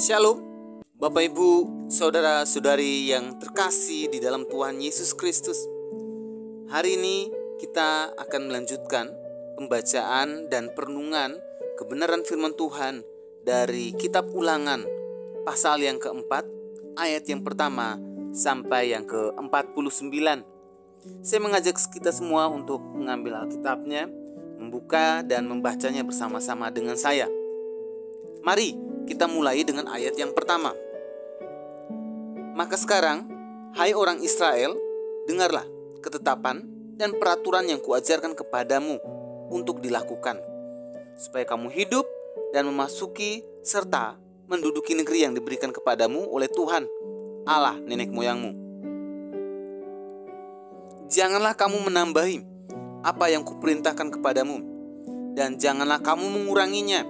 Shalom, Bapak Ibu, Saudara-saudari yang terkasih di dalam Tuhan Yesus Kristus. Hari ini kita akan melanjutkan pembacaan dan perenungan kebenaran firman Tuhan dari Kitab Ulangan, pasal yang keempat, ayat yang pertama sampai yang ke-49. Saya mengajak kita semua untuk mengambil Alkitabnya, membuka dan membacanya bersama-sama dengan saya. Mari kita mulai dengan ayat yang pertama. Maka sekarang, hai orang Israel, dengarlah ketetapan dan peraturan yang kuajarkan kepadamu untuk dilakukan, supaya kamu hidup dan memasuki serta menduduki negeri yang diberikan kepadamu oleh Tuhan, Allah nenek moyangmu. Janganlah kamu menambahi apa yang kuperintahkan kepadamu, dan janganlah kamu menguranginya.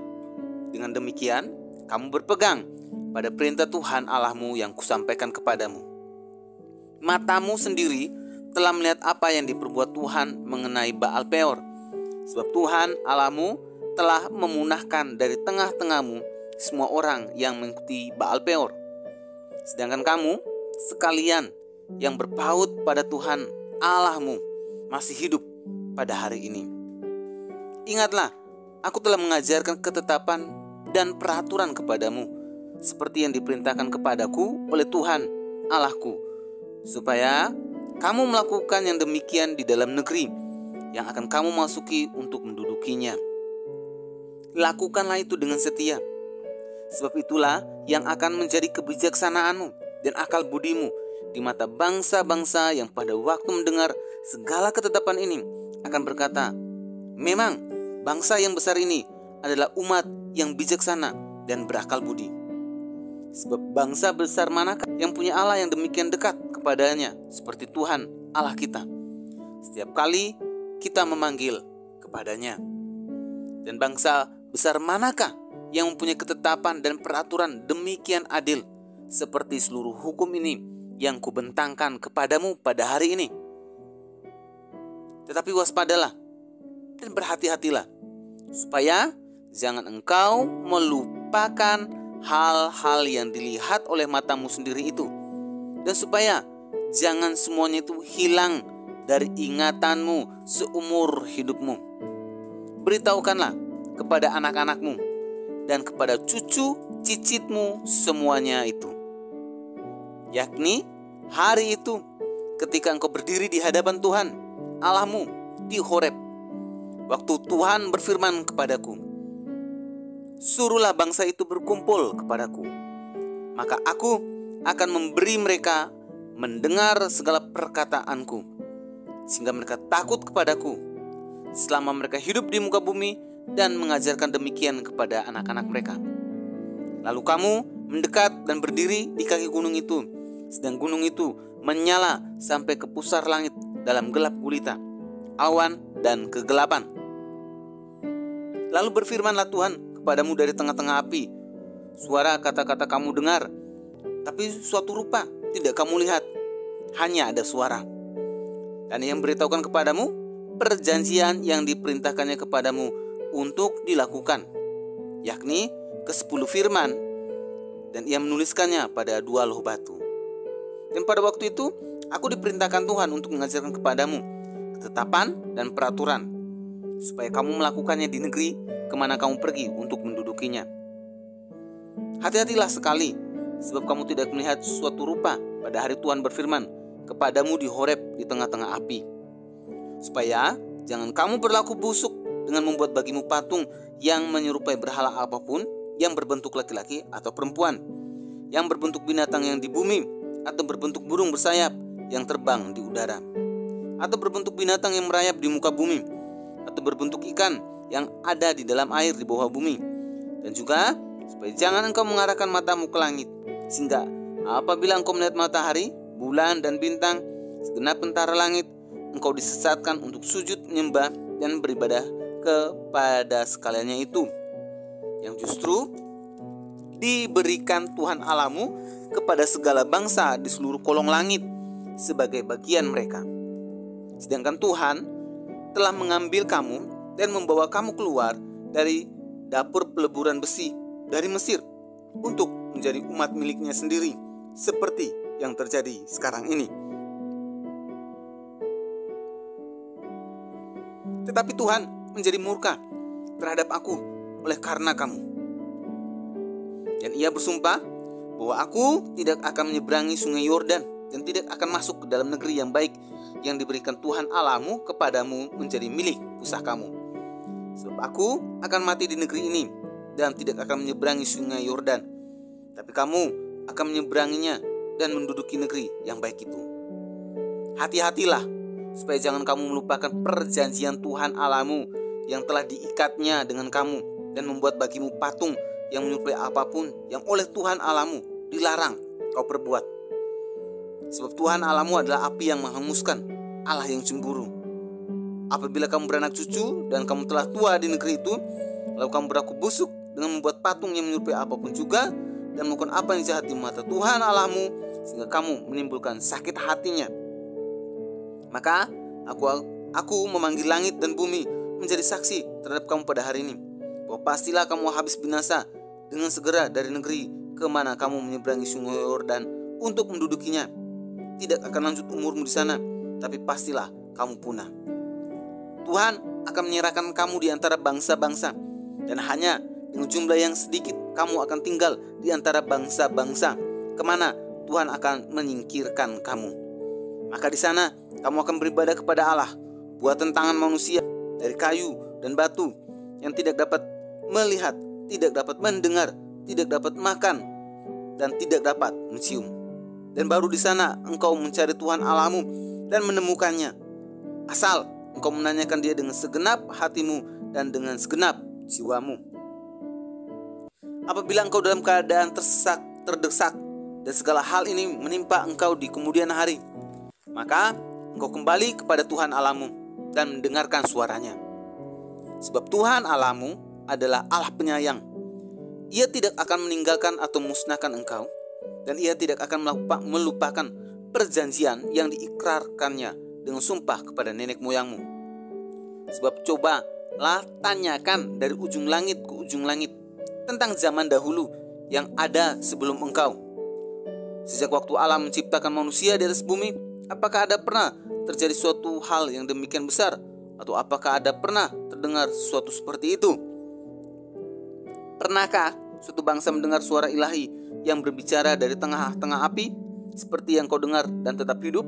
Dengan demikian, kamu berpegang pada perintah Tuhan Allahmu yang kusampaikan kepadamu. Matamu sendiri telah melihat apa yang diperbuat Tuhan mengenai Baal Peor, sebab Tuhan Allahmu telah memunahkan dari tengah-tengahmu semua orang yang mengikuti Baal Peor. Sedangkan kamu sekalian yang berpaut pada Tuhan Allahmu masih hidup pada hari ini. Ingatlah, aku telah mengajarkan ketetapan dan peraturan kepadamu, seperti yang diperintahkan kepadaku oleh Tuhan Allahku, supaya kamu melakukan yang demikian di dalam negeri yang akan kamu masuki untuk mendudukinya. Lakukanlah itu dengan setia, sebab itulah yang akan menjadi kebijaksanaanmu dan akal budimu di mata bangsa-bangsa yang pada waktu mendengar segala ketetapan ini akan berkata, memang bangsa yang besar ini adalah umat yang bijaksana dan berakal budi. Sebab bangsa besar manakah yang punya Allah yang demikian dekat kepadanya seperti Tuhan Allah kita, setiap kali kita memanggil kepadanya? Dan bangsa besar manakah yang mempunyai ketetapan dan peraturan demikian adil seperti seluruh hukum ini yang kubentangkan kepadamu pada hari ini? Tetapi waspadalah dan berhati-hatilah, supaya jangan engkau melupakan hal-hal yang dilihat oleh matamu sendiri itu, dan supaya jangan semuanya itu hilang dari ingatanmu seumur hidupmu. Beritahukanlah kepada anak-anakmu dan kepada cucu cicitmu semuanya itu, yakni hari itu ketika engkau berdiri di hadapan Tuhan Allahmu di Horeb, waktu Tuhan berfirman kepadaku, suruhlah bangsa itu berkumpul kepadaku, maka aku akan memberi mereka mendengar segala perkataanku, sehingga mereka takut kepadaku selama mereka hidup di muka bumi, dan mengajarkan demikian kepada anak-anak mereka. Lalu kamu mendekat dan berdiri di kaki gunung itu, sedang gunung itu menyala sampai ke pusar langit dalam gelap gulita, awan dan kegelapan. Lalu berfirmanlah Tuhan kepadamu dari tengah-tengah api, suara kata-kata kamu dengar, tapi suatu rupa tidak kamu lihat, hanya ada suara. Dan yang beritahukan kepadamu perjanjian yang diperintahkannya kepadamu untuk dilakukan, yakni ke-10 firman, dan ia menuliskannya pada 2 loh batu. Dan pada waktu itu aku diperintahkan Tuhan untuk mengajarkan kepadamu ketetapan dan peraturan, supaya kamu melakukannya di negeri kemana kamu pergi untuk mendudukinya. Hati-hatilah sekali, sebab kamu tidak melihat suatu rupa pada hari Tuhan berfirman kepadamu di Horeb di tengah-tengah api, supaya jangan kamu berlaku busuk dengan membuat bagimu patung yang menyerupai berhala apapun, yang berbentuk laki-laki atau perempuan, yang berbentuk binatang yang di bumi, atau berbentuk burung bersayap yang terbang di udara, atau berbentuk binatang yang merayap di muka bumi, atau berbentuk ikan yang ada di dalam air di bawah bumi. Dan juga supaya jangan engkau mengarahkan matamu ke langit, sehingga apabila engkau melihat matahari, bulan dan bintang, segenap tentara langit, engkau disesatkan untuk sujud menyembah dan beribadah kepada sekaliannya itu, yang justru diberikan Tuhan Allahmu kepada segala bangsa di seluruh kolong langit sebagai bagian mereka. Sedangkan Tuhan telah mengambil kamu dan membawa kamu keluar dari dapur peleburan besi dari Mesir untuk menjadi umat miliknya sendiri, seperti yang terjadi sekarang ini. Tetapi Tuhan menjadi murka terhadap aku oleh karena kamu. Dan ia bersumpah bahwa aku tidak akan menyeberangi sungai Yordan dan tidak akan masuk ke dalam negeri yang baik yang diberikan Tuhan Allahmu kepadamu menjadi milik pusakamu. Sebab aku akan mati di negeri ini dan tidak akan menyeberangi sungai Yordan, tapi kamu akan menyeberanginya dan menduduki negeri yang baik itu. Hati-hatilah supaya jangan kamu melupakan perjanjian Tuhan Allahmu yang telah diikatnya dengan kamu dan membuat bagimu patung yang menyerupai apapun yang oleh Tuhan Allahmu dilarang kau perbuat. Sebab Tuhan Allahmu adalah api yang menghanguskan, Allah yang cemburu. Apabila kamu beranak cucu dan kamu telah tua di negeri itu, lalu kamu berlaku busuk dengan membuat patung yang menyerupai apapun juga dan melakukan apa yang jahat di mata Tuhan Allahmu, sehingga kamu menimbulkan sakit hatinya, maka aku memanggil langit dan bumi menjadi saksi terhadap kamu pada hari ini, bahwa pastilah kamu habis binasa dengan segera dari negeri kemana kamu menyeberangi sungai Yordan untuk mendudukinya. Tidak akan lanjut umurmu di sana, tapi pastilah kamu punah. Tuhan akan menyerahkan kamu di antara bangsa-bangsa, dan hanya dengan jumlah yang sedikit kamu akan tinggal di antara bangsa-bangsa kemana Tuhan akan menyingkirkan kamu. Maka di sana kamu akan beribadah kepada Allah buatan tangan manusia dari kayu dan batu, yang tidak dapat melihat, tidak dapat mendengar, tidak dapat makan, dan tidak dapat mencium. Dan baru di sana engkau mencari Tuhan Allahmu dan menemukannya, asal engkau menanyakan Dia dengan segenap hatimu dan dengan segenap jiwamu. Apabila engkau dalam keadaan terdesak, dan segala hal ini menimpa engkau di kemudian hari, maka engkau kembali kepada Tuhan Allahmu dan mendengarkan suaranya. Sebab Tuhan Allahmu adalah Allah penyayang. Ia tidak akan meninggalkan atau memusnahkan engkau, dan Ia tidak akan melupakan perjanjian yang diikrarkannya dengan sumpah kepada nenek moyangmu. Sebab cobalah tanyakan dari ujung langit ke ujung langit tentang zaman dahulu yang ada sebelum engkau. Sejak waktu Allah menciptakan manusia di atas bumi, apakah ada pernah terjadi suatu hal yang demikian besar? Atau apakah ada pernah terdengar sesuatu seperti itu? Pernahkah suatu bangsa mendengar suara ilahi yang berbicara dari tengah-tengah api, seperti yang kau dengar dan tetap hidup?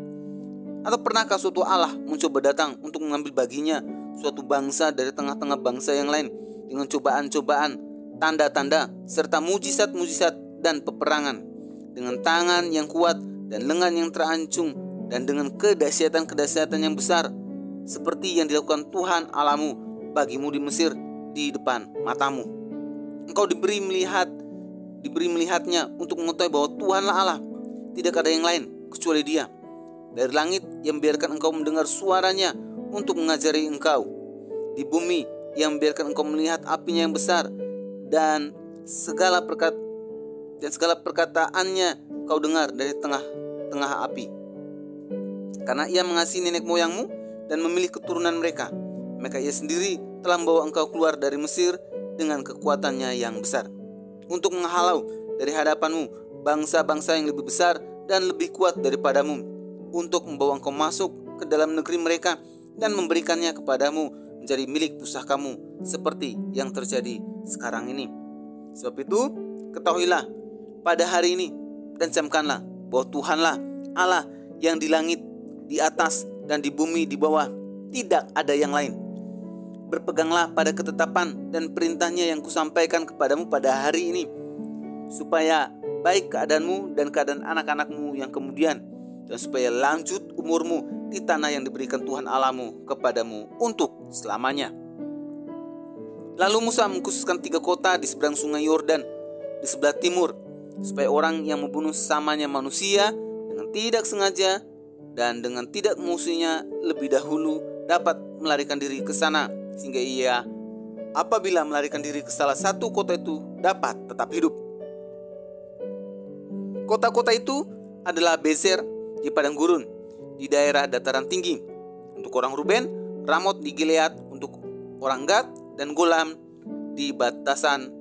Atau pernahkah suatu Allah mencoba datang untuk mengambil baginya suatu bangsa dari tengah-tengah bangsa yang lain dengan cobaan-cobaan, tanda-tanda, serta mujizat-mujizat dan peperangan, dengan tangan yang kuat dan lengan yang terancung, dan dengan kedahsyatan-kedahsyatan yang besar, seperti yang dilakukan Tuhan Allahmu bagimu di Mesir di depan matamu. Engkau diberi melihatnya untuk mengetahui bahwa Tuhanlah Allah, tidak ada yang lain kecuali Dia. Dari langit yang membiarkan engkau mendengar suaranya untuk mengajari engkau, di bumi yang membiarkan engkau melihat apinya yang besar, dan segala perkataannya kau dengar dari tengah-tengah api. Karena Ia mengasihi nenek moyangmu dan memilih keturunan mereka, maka Ia sendiri telah membawa engkau keluar dari Mesir dengan kekuatannya yang besar, untuk menghalau dari hadapanmu bangsa-bangsa yang lebih besar dan lebih kuat daripadamu, untuk membawa engkau masuk ke dalam negeri mereka dan memberikannya kepadamu menjadi milik pusakamu, seperti yang terjadi sekarang ini. Sebab itu, ketahuilah pada hari ini dan camkanlah bahwa Tuhanlah Allah yang di langit, di atas, dan di bumi di bawah, tidak ada yang lain. Berpeganglah pada ketetapan dan perintahnya yang kusampaikan kepadamu pada hari ini, supaya baik keadaanmu dan keadaan anak-anakmu yang kemudian, dan supaya lanjut umurmu di tanah yang diberikan Tuhan Allahmu kepadamu untuk selamanya. Lalu Musa mengkhususkan 3 kota di seberang sungai Yordan di sebelah timur, supaya orang yang membunuh sesamanya manusia dengan tidak sengaja dan dengan tidak musuhnya lebih dahulu dapat melarikan diri ke sana, sehingga ia apabila melarikan diri ke salah satu kota itu dapat tetap hidup. Kota-kota itu adalah Bezer di padang gurun di daerah dataran tinggi untuk orang Ruben, Ramot di Gilead untuk orang Gad, dan Golan di Basan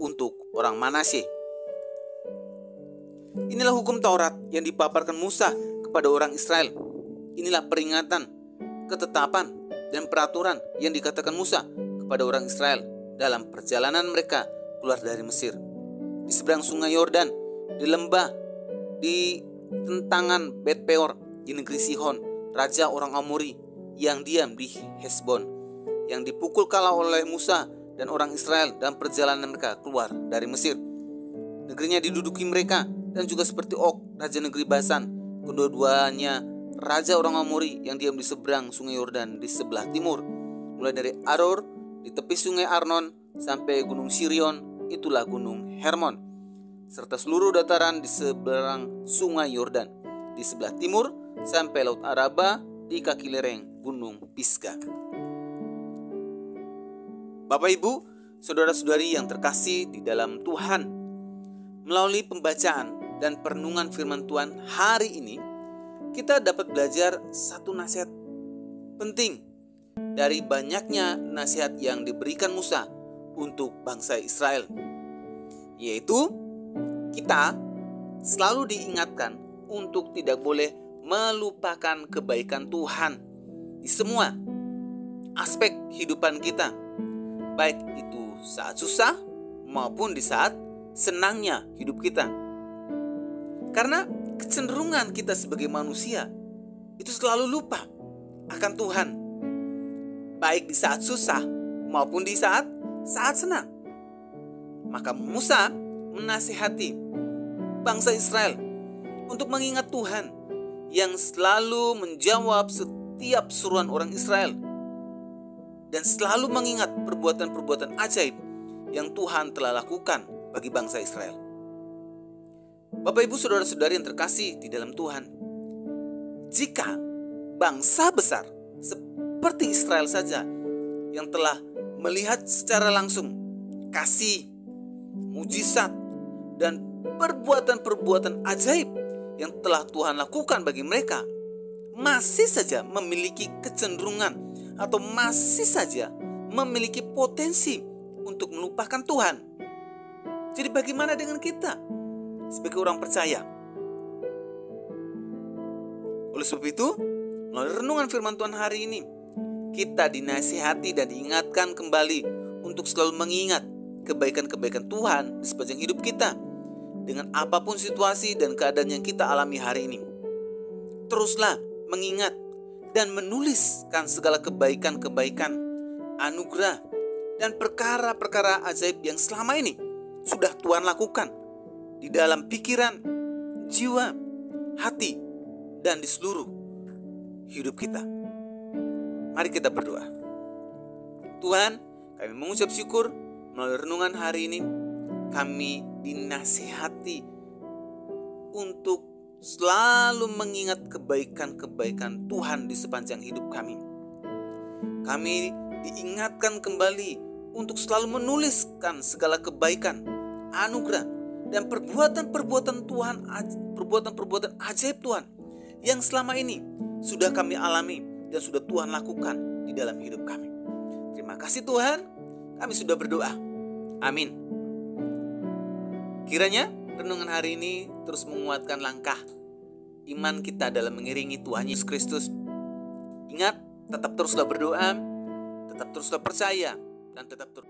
untuk orang Manasye. Inilah hukum Taurat yang dipaparkan Musa kepada orang Israel. Inilah peringatan, ketetapan, dan peraturan yang dikatakan Musa kepada orang Israel dalam perjalanan mereka keluar dari Mesir. Di seberang sungai Yordan, di lembah, di tentangan Bet Peor, di negeri Sihon, raja orang Amori yang diam di Hesbon, yang dipukul kalah oleh Musa dan orang Israel dalam perjalanan mereka keluar dari Mesir. Negerinya diduduki mereka, dan juga seperti Og, raja negeri Basan, kedua-duanya raja orang Amori yang diam di seberang sungai Yordan di sebelah timur, mulai dari Aror di tepi sungai Arnon sampai gunung Sirion, itulah gunung Hermon, serta seluruh dataran di seberang sungai Yordan di sebelah timur sampai laut Araba di kaki lereng gunung Pisga. Bapak Ibu, saudara-saudari yang terkasih di dalam Tuhan, melalui pembacaan dan perenungan firman Tuhan hari ini, kita dapat belajar satu nasihat penting dari banyaknya nasihat yang diberikan Musa untuk bangsa Israel, yaitu kita selalu diingatkan untuk tidak boleh melupakan kebaikan Tuhan di semua aspek kehidupan kita, baik itu saat susah maupun di saat senangnya hidup kita. Karena kecenderungan kita sebagai manusia itu selalu lupa akan Tuhan, baik di saat susah maupun di saat senang. Maka Musa menasihati bangsa Israel untuk mengingat Tuhan yang selalu menjawab setiap seruan orang Israel dan selalu mengingat perbuatan-perbuatan ajaib yang Tuhan telah lakukan bagi bangsa Israel. Bapak Ibu saudara-saudari yang terkasih di dalam Tuhan, jika bangsa besar seperti Israel saja yang telah melihat secara langsung kasih, mujizat, dan perbuatan-perbuatan ajaib yang telah Tuhan lakukan bagi mereka, masih saja memiliki kecenderungan atau masih saja memiliki potensi untuk melupakan Tuhan. Jadi bagaimana dengan kita sebagai orang percaya? Oleh sebab itu, melalui renungan firman Tuhan hari ini, kita dinasihati dan diingatkan kembali untuk selalu mengingat kebaikan-kebaikan Tuhan di sepanjang hidup kita, dengan apapun situasi dan keadaan yang kita alami hari ini. Teruslah mengingat dan menuliskan segala kebaikan-kebaikan, anugerah, dan perkara-perkara ajaib yang selama ini sudah Tuhan lakukan di dalam pikiran, jiwa, hati, dan di seluruh hidup kita. Mari kita berdoa. Tuhan, kami mengucap syukur melalui renungan hari ini. Kami dinasihati untuk selalu mengingat kebaikan-kebaikan Tuhan di sepanjang hidup kami. Kami diingatkan kembali untuk selalu menuliskan segala kebaikan, anugerah, dan perbuatan-perbuatan Tuhan, perbuatan-perbuatan ajaib Tuhan yang selama ini sudah kami alami dan sudah Tuhan lakukan di dalam hidup kami. Terima kasih Tuhan, kami sudah berdoa. Amin. Kiranya renungan hari ini terus menguatkan langkah iman kita dalam mengiringi Tuhan Yesus Kristus. Ingat, tetap teruslah berdoa, tetap teruslah percaya, dan tetap terus